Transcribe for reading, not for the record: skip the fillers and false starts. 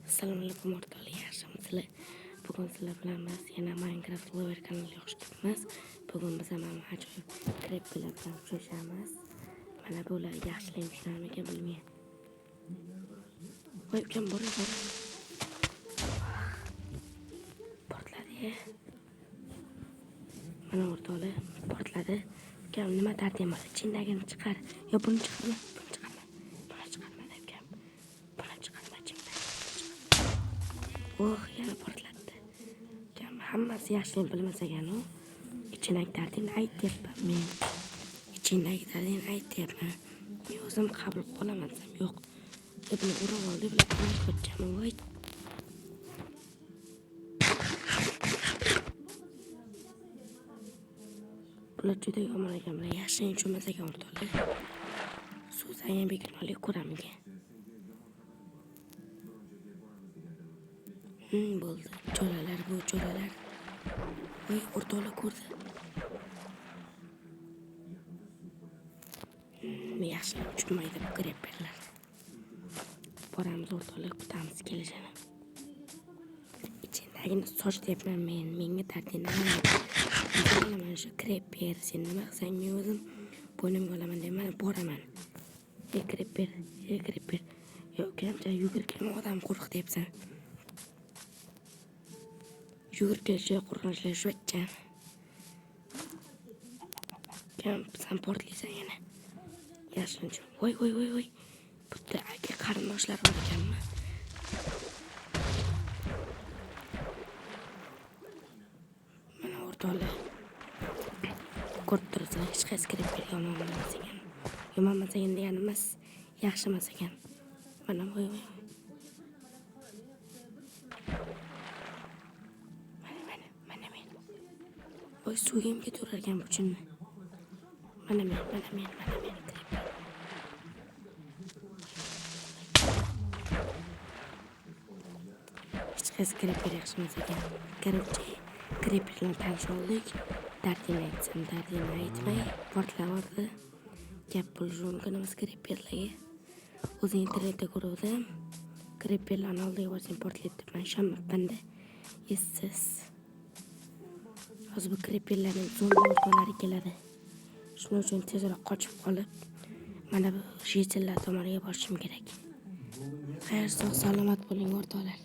Assalomu alaykum o'rtoqlar, yaxshimisizlar? Bugun sizlar bilan biz yana Minecraft Lover kanaliga xush kelibmiz. Bugun biz ham ajoyib krepkalar bilan uchrashamiz. Mana bular yaxshilaymisizlarmikan bilmayman. Voy ukam bor. Portladi. Mana o'rtoqlar portladi. Ukam nima darding bor? Ichindagini chiqar. Yo buni chiqarma, buni chiqarma. Buni chiqarma ukam. Buni chiqarma ichimdan. Yana portlatdi. Hammasi yaxshilik bilmas ekan-u. Ichindagi dardingni aytyapman men. Ichindagi dardingni aytyapman. Men o'zim qabul qolaman desam yo'q. Buni urib oldi, bular qo'ychaman voy. Bular juda yomon ekan, bular yaxshi tushunmas ekan o'rtoqlar. So'zlagan begonalik ko'ramigan. Bo'ldi. Jo'ralar bu jo'ralar. Voy o'rtoqlar ko'rdi. Yaxshilab tushunmaydi bu grepperlar. Boramiz o'rtoqlar, kutamiz kelishini. Ichindagini soch deyapman men. Menga dardingni mana shu grepper. Sen nima qilsang men o'zim bo'ynimga olaman deyman, boraman. Grepper. Yo'q, ukamcha yugurgan odam qo'rq deyapsan. Yugurgach qo'rqinchli shu ekan. Ukam sen portlaysan yana. Yaxshi. Voy. Bitta aka qarindoshlar bor ekanmi? Mana o'rtoqlar. Ko'rib turibsizlar, hech qaysi grepper yomon emas ekan. Yomon emas ekan deganimiz yaxshi emas ekan. Mana voy. Mana men. Voy suvga ketaverar ekan bu chunni. Mana men. Hech qaysi grepper yaxshi emas ekan. Grepper bilan tanishib oldik. Dardini aytsam, dardini aytmay portlavordi. Gap bo'lishi mumkin emas grepperlarga. O'zim internetda ko'rdim. Grepperlarni oldiga borsang portlaydi deb men ishonmabman-da. Essiz. Hozir bu grepperlarning zombi o'rtoqlari keladi. Shuning uchun tezroq qochib qolib, mana bu jitellar tomoniga borishim kerak. Xayr, sog' salomat bo'ling o'rtoqlar.